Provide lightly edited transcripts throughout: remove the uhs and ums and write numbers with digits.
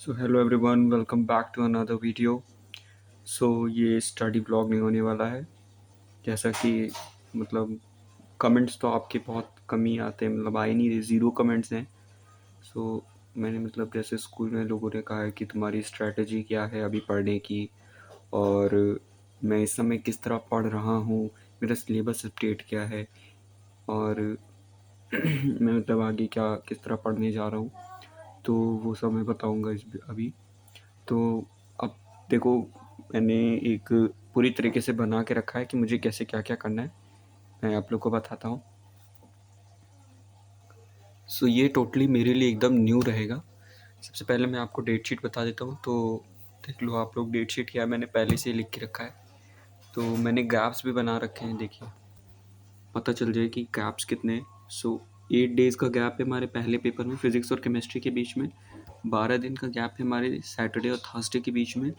So hello everyone, welcome back to another video. So ये study blog नहीं होने वाला है। जैसा कि मतलब कमेंट्स तो आपके बहुत कम ही आते हैं, मतलब आए नहीं रहे, ज़ीरो कमेंट्स हैं। सो मैंने मतलब जैसे स्कूल में लोगों ने कहा है कि तुम्हारी स्ट्रैटेजी क्या है अभी पढ़ने की, और मैं इस समय किस तरह पढ़ रहा हूँ, मेरा सिलेबस अपडेट क्या है, और मैं मतलब आगे क्या किस तरह पढ़ने जा रहा हूँ, तो वो सब मैं बताऊँगा इस अभी। तो अब देखो, मैंने एक पूरी तरीके से बना के रखा है कि मुझे कैसे क्या क्या करना है। मैं आप लोग को बताता हूँ। सो ये टोटली मेरे लिए एकदम न्यू रहेगा। सबसे पहले मैं आपको डेट शीट बता देता हूँ, तो देख लो आप लोग डेट शीट क्या है, मैंने पहले से ही लिख के रखा है। तो मैंने ग्राफ्स भी बना रखे हैं, देखिए पता चल जाए कि ग्राफ्स कितने हैं। सो 8 डेज़ का गैप है हमारे पहले पेपर में फिज़िक्स और केमिस्ट्री के बीच में। 12 दिन का गैप है हमारे सैटरडे और थर्सडे के बीच में,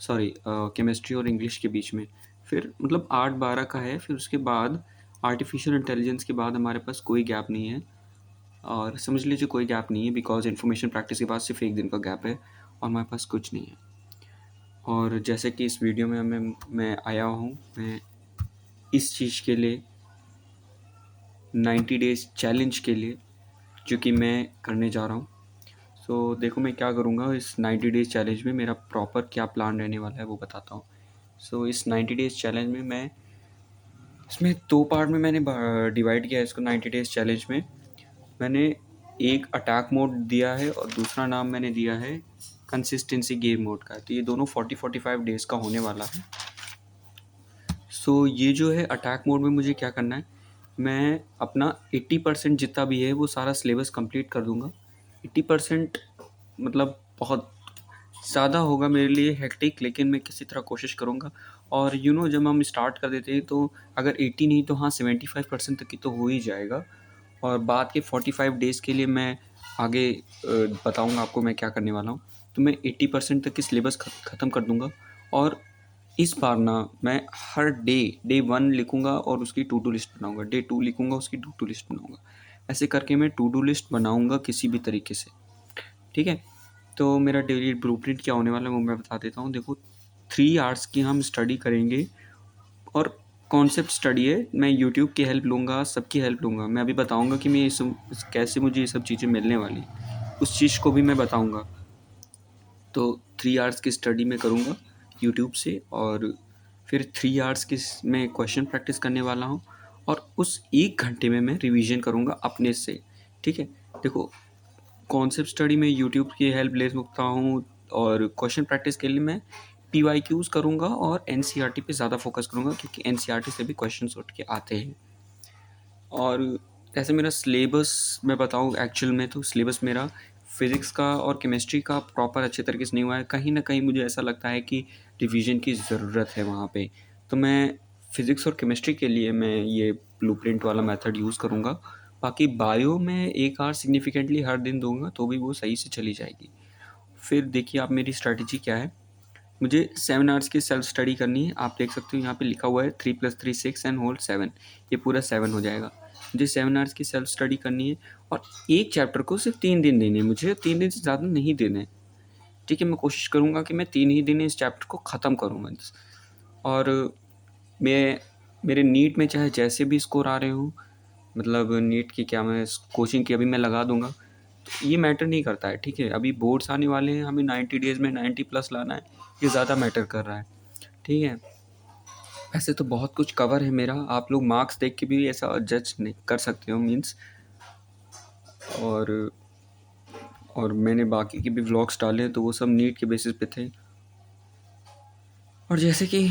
सॉरी केमिस्ट्री और इंग्लिश के बीच में। फिर मतलब 8-12 का है, फिर उसके बाद आर्टिफिशियल इंटेलिजेंस के बाद हमारे पास कोई गैप नहीं है। और समझ लीजिए कोई गैप नहीं है, बिकॉज इन्फॉर्मेशन प्रैक्टिस के बाद सिर्फ 1 दिन का गैप है और हमारे पास कुछ नहीं है। और जैसे कि इस वीडियो में मैं आया हूँ, मैं इस चीज़ के लिए 90 डेज़ चैलेंज के लिए, जो कि मैं करने जा रहा हूँ। सो देखो मैं क्या करूँगा इस 90 डेज़ चैलेंज में, मेरा प्रॉपर क्या प्लान रहने वाला है वो बताता हूँ। सो इस 90 डेज़ चैलेंज में मैं इसमें 2 पार्ट में मैंने डिवाइड किया है इसको। 90 डेज़ चैलेंज में मैंने एक अटैक मोड दिया है और दूसरा नाम मैंने दिया है कंसिस्टेंसी गेम मोड का। तो ये दोनों 40-45 डेज़ का होने वाला है। सो ये जो है अटैक मोड में मुझे क्या करना है, मैं अपना 80% जितना भी है वो सारा सिलेबस कंप्लीट कर दूंगा। 80% मतलब बहुत ज़्यादा होगा मेरे लिए हेक्टिक, लेकिन मैं किसी तरह कोशिश करूँगा। और जब हम स्टार्ट कर देते हैं तो अगर 80 नहीं तो हाँ 75% तक की तो हो ही जाएगा। और बाद के 45 डेज़ के लिए मैं आगे बताऊँगा आपको मैं क्या करने वाला हूँ। तो मैं 80% तक की सिलेबस ख़त्म कर दूँगा। और इस बार ना मैं हर डे 1 लिखूँगा और उसकी टू डू लिस्ट बनाऊँगा, डे 2 लिखूँगा उसकी टू डू लिस्ट बनाऊँगा। ऐसे करके मैं टू डू लिस्ट बनाऊँगा किसी भी तरीके से, ठीक है। तो मेरा डेली ब्लूप्रिंट क्या होने वाला है वो मैं बता देता हूँ। देखो 3 आवर्स की हम स्टडी करेंगे, और कॉन्सेप्ट स्टडी है। मैं यूट्यूब की हेल्प लूँगा, सबकी हेल्प लूँगा। मैं अभी बताऊँगा कि मैं ये सब कैसे मुझे ये सब चीज़ें मिलने वाली, उस चीज़ को भी मैं बताऊँगा। तो 3 आवर्स की स्टडी मैं करूँगा यूट्यूब से, और फिर 3 आवर्स की मैं क्वेश्चन प्रैक्टिस करने वाला हूँ, और उस 1 घंटे में मैं रिवीजन करूँगा अपने से, ठीक है। देखो कॉन्सेप्ट स्टडी में यूट्यूब की हेल्प ले सकता हूँ, और क्वेश्चन प्रैक्टिस के लिए मैं पीवाईक्यूज़ करूँगा और एनसीईआरटी पे ज़्यादा फोकस करूँगा, क्योंकि एनसीईआरटी से भी क्वेश्चंस उठ के आते हैं। और ऐसे मेरा सिलेबस मैं बताऊँ एक्चुअल में, तो सिलेबस मेरा फिज़िक्स का और केमिस्ट्री का प्रॉपर अच्छे तरीके से नहीं हुआ है। कहीं न कहीं मुझे ऐसा लगता है कि रिवीजन की ज़रूरत है वहाँ पे। तो मैं फिज़िक्स और केमिस्ट्री के लिए मैं ये ब्लूप्रिंट वाला मेथड यूज़ करूँगा। बाकी बायो में 1 आवर सिग्निफिकेंटली हर दिन दूँगा, तो भी वो सही से चली जाएगी। फिर देखिए आप मेरी स्ट्रैटेजी क्या है। मुझे 7 आवर्स की सेल्फ स्टडी करनी है। आप देख सकते हो यहाँ पे लिखा हुआ है 3 + 3 6 एंड होल 7, ये पूरा 7 हो जाएगा। मुझे 7 आवर्स की सेल्फ स्टडी करनी है, और एक चैप्टर को सिर्फ 3 दिन देने हैं मुझे, 3 दिन से ज़्यादा नहीं देने हैं, ठीक है। मैं कोशिश करूँगा कि मैं 3 ही दिन में इस चैप्टर को ख़त्म करूँगा। और मैं मेरे नीट में चाहे जैसे भी स्कोर आ रहे हों, मतलब नीट की क्या, मैं कोचिंग की अभी मैं लगा दूँगा, तो ये मैटर नहीं करता है, ठीक है। अभी बोर्ड्स आने वाले हैं, हमें 90 डेज़ में 90 प्लस लाना है, ये ज़्यादा मैटर कर रहा है, ठीक है। ऐसे तो बहुत कुछ कवर है मेरा, आप लोग मार्क्स देख के भी ऐसा जज नहीं कर सकते हो मीन्स। और मैंने बाकी के भी व्लॉग्स डाले तो वो सब नीट के बेसिस पे थे। और जैसे कि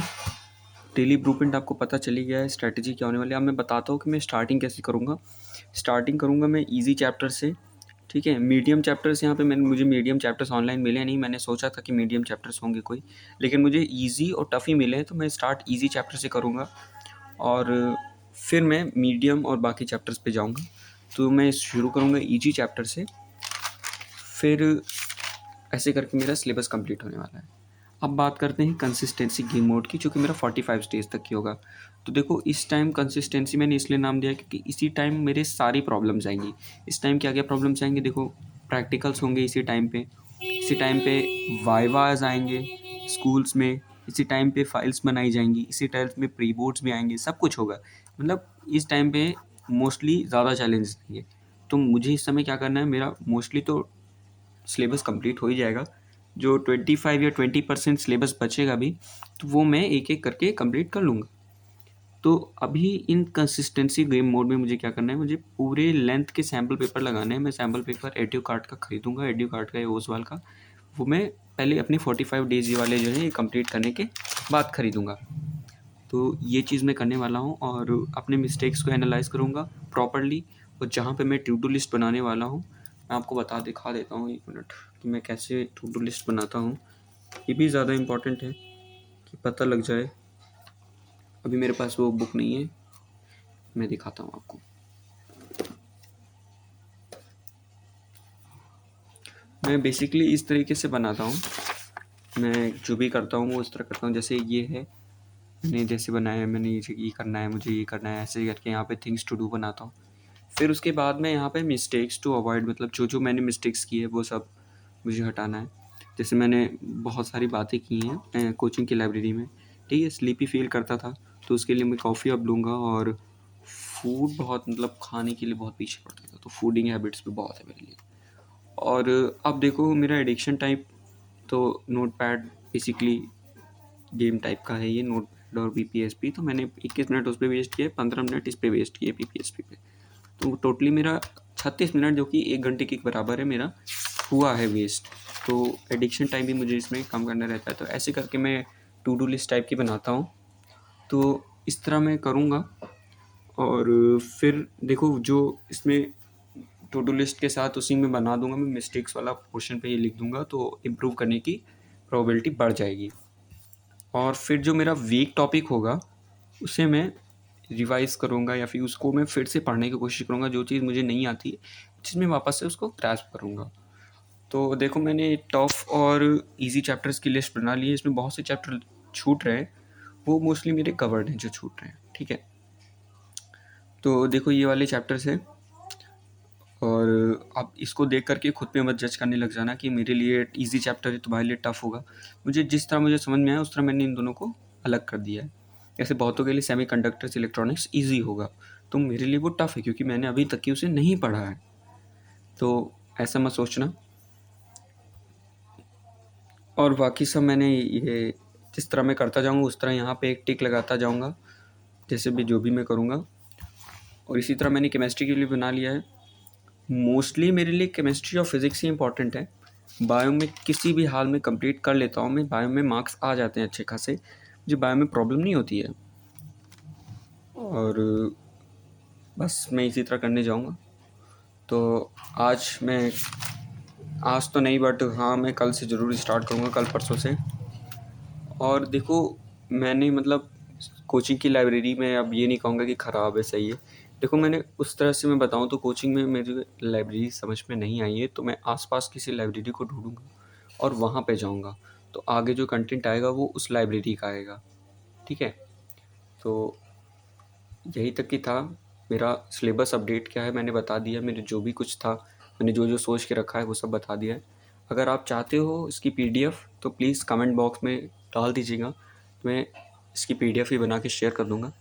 डेली ब्लूप्रिंट आपको पता चली गया है स्ट्रैटेजी क्या होने वाली है। अब मैं बताता हूँ कि मैं स्टार्टिंग कैसे करूँगा। स्टार्टिंग करूँगा मैं ईजी चैप्टर से, ठीक है। मीडियम चैप्टर्स यहाँ पे मुझे मीडियम चैप्टर्स ऑनलाइन मिले नहीं। मैंने सोचा था कि मीडियम चैप्टर्स होंगे कोई, लेकिन मुझे ईजी और टफ़ ही मिले हैं, तो मैं स्टार्ट ईजी चैप्टर से करूँगा, और फिर मैं मीडियम और बाकी चैप्टर्स पे जाऊँगा। तो मैं शुरू करूँगा ईजी चैप्टर से, फिर ऐसे करके मेरा सिलेबस कंप्लीट होने वाला है। अब बात करते हैं कंसिस्टेंसी गेम मोड की, जो कि मेरा 45 डेज़ तक की होगा। तो देखो इस टाइम कंसिस्टेंसी मैंने इसलिए नाम दिया क्योंकि इसी टाइम मेरे सारी प्रॉब्लम्स आएंगी। इस टाइम क्या क्या प्रॉब्लम्स आएंगी, देखो प्रैक्टिकल्स होंगे इसी टाइम पे, इसी टाइम पे वाइवाज आएंगे स्कूल्स में, इसी टाइम पे फाइल्स बनाई जाएंगी, इसी टाइम पे प्री बोर्ड्स भी आएंगे, सब कुछ होगा। मतलब इस टाइम पे मोस्टली ज़्यादा चैलेंजेस आएंगे। तो मुझे इस समय क्या करना है, मेरा मोस्टली तो सिलेबस कंप्लीट हो ही जाएगा। जो 25 या 20% सिलेबस बचेगा भी, तो वो मैं एक एक करके कंप्लीट कर लूँगा। तो अभी इन कंसिस्टेंसी गेम मोड में मुझे क्या करना है, मुझे पूरे लेंथ के सैम्पल पेपर लगाने हैं। मैं सैम्पल पेपर एड्यूकार्ट का खरीदूंगा, एड्यूकार्ट का या ओसवाल का। वो मैं पहले अपने 45 डेज वाले जो है ये कंप्लीट करने के बाद खरीदूंगा। तो ये चीज़ मैं करने वाला हूँ और अपने मिस्टेक्स को एनालाइज करूँगा प्रॉपरली। और जहाँ पे मैं टू डू लिस्ट बनाने वाला हूँ, मैं आपको दिखा देता हूँ 1 मिनट कि मैं कैसे टू डू लिस्ट बनाता हूँ। ये भी ज़्यादा इम्पॉर्टेंट है कि पता लग जाए। अभी मेरे पास वो बुक नहीं है, मैं दिखाता हूँ आपको। मैं बेसिकली इस तरीके से बनाता हूँ, मैं जो भी करता हूँ वो इस तरह करता हूँ। जैसे ये है, मैंने जैसे बनाया है, मैंने ये करना है, मुझे ये करना है, ऐसे करके यहाँ पे थिंग्स टू डू बनाता हूँ। फिर उसके बाद में यहाँ पे मिस्टेक्स टू अवॉइड, मतलब जो जो मैंने मिस्टेक्स की है वो सब मुझे हटाना है। जैसे मैंने बहुत सारी बातें की हैं कोचिंग की लाइब्रेरी में, ठीक है। स्लीपी फील करता था तो उसके लिए मैं कॉफ़ी अब लूँगा। और फूड बहुत, मतलब खाने के लिए बहुत पीछे पड़ता था, तो फूडिंग हैबिट्स भी बहुत है मेरे लिए। और अब देखो मेरा एडिक्शन टाइप तो note pad basically game type का है ये, नोट पैड और BPSP। तो मैंने 21 मिनट उस पर वेस्ट किए, 15 मिनट इस पर वेस्ट किए PPSP पे। तो टोटली मेरा 36 मिनट, जो कि 1 घंटे के बराबर है, मेरा हुआ है वेस्ट। तो एडिक्शन टाइम भी मुझे इसमें कम करना रहता है। तो ऐसे करके मैं टू डू लिस्ट टाइप की बनाता हूँ। तो इस तरह मैं करूँगा। और फिर देखो जो इसमें टू डू लिस्ट के साथ उसी में बना दूंगा मैं, मिस्टेक्स वाला पोर्शन पे ये लिख दूंगा, तो इम्प्रूव करने की प्रोबेबिलिटी बढ़ जाएगी। और फिर जो मेरा वीक टॉपिक होगा उसे मैं रिवाइज़ करूँगा, या फिर उसको मैं फिर से पढ़ने की कोशिश करूँगा। जो चीज़ मुझे नहीं आती है, चीज़ मैं वापस से उसको ग्रैस्प करूँगा। तो देखो मैंने टफ और इजी चैप्टर्स की लिस्ट बना ली है। इसमें बहुत से चैप्टर छूट रहे हैं, वो मोस्टली मेरे कवर्ड हैं जो छूट रहे हैं, ठीक है। तो देखो ये वाले चैप्टर्स हैं, और आप इसको देख करके खुद पे मत जज करने लग जाना कि मेरे लिए इजी चैप्टर है तुम्हारे लिए टफ होगा। मुझे जिस तरह मुझे समझ में आया उस तरह मैंने इन दोनों को अलग कर दिया है। जैसे बहुतों के लिए सेमीकंडक्टर्स इलेक्ट्रॉनिक्स इजी होगा, तो मेरे लिए वो टफ है क्योंकि मैंने अभी तक की उसे नहीं पढ़ा है। तो ऐसा मत सोचना। और बाकी सब मैंने ये जिस तरह मैं करता जाऊँगा उस तरह यहाँ पे एक टिक लगाता जाऊँगा, जैसे भी जो भी मैं करूँगा। और इसी तरह मैंने केमिस्ट्री के लिए बना लिया है। मोस्टली मेरे लिए केमिस्ट्री और फिज़िक्स ही इंपॉर्टेंट है। बायो में किसी भी हाल में कंप्लीट कर लेता हूँ मैं, बायो में मार्क्स आ जाते हैं अच्छे खासे, मुझे बायो में प्रॉब्लम नहीं होती है। और बस मैं इसी तरह करने जाऊँगा। तो आज तो नहीं, बट हाँ मैं कल से ज़रूर स्टार्ट करूँगा, कल परसों से। और देखो मैंने मतलब कोचिंग की लाइब्रेरी में, अब ये नहीं कहूँगा कि ख़राब है, सही है। देखो मैंने उस तरह से मैं बताऊँ तो कोचिंग में मेरी लाइब्रेरी समझ में नहीं आई है, तो मैं आसपास किसी लाइब्रेरी को ढूंढूंगा और वहाँ पे जाऊँगा। तो आगे जो कंटेंट आएगा वो उस लाइब्रेरी का आएगा, ठीक है। तो यही तक की था। मेरा सिलेबस अपडेट क्या है मैंने बता दिया, मेरे जो भी कुछ था मैंने जो जो सोच के रखा है वो सब बता दिया है। अगर आप चाहते हो इसकी PDF तो प्लीज़ कमेंट बॉक्स में डाल दीजिएगा, तो मैं इसकी PDF ही बना के शेयर कर दूँगा।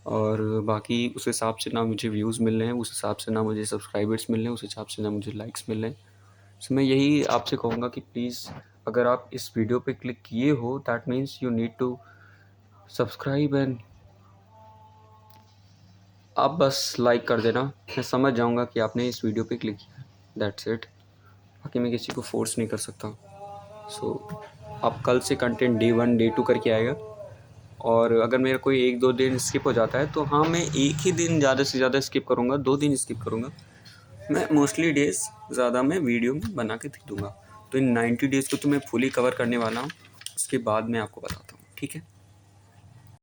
और बाकी उस हिसाब से ना मुझे व्यूज़ मिल रहे हैं, उस हिसाब से ना मुझे सब्सक्राइबर्स मिल रहे हैं, उस हिसाब से ना मुझे लाइक्स मिल रहे हैं। सो मैं यही आपसे कहूँगा कि प्लीज़ अगर आप इस वीडियो पे क्लिक किए हो, that means you need to subscribe, and आप बस लाइक कर देना, मैं समझ जाऊँगा कि आपने इस वीडियो पे क्लिक किया। That's it. बाकी मैं किसी को फोर्स नहीं कर सकता। सो अब कल से कंटेंट Day 1 Day 2 करके आएगा। और अगर मेरा कोई 1-2 दिन स्किप हो जाता है तो हाँ मैं एक ही दिन ज़्यादा से ज़्यादा स्किप करूँगा, 2 दिन स्किप करूँगा। मैं मोस्टली डेज़ ज़्यादा मैं वीडियो में बना के दे दूँगा। तो इन 90 डेज़ को तो मैं फुली कवर करने वाला हूँ, उसके बाद मैं आपको बताता हूँ, ठीक है।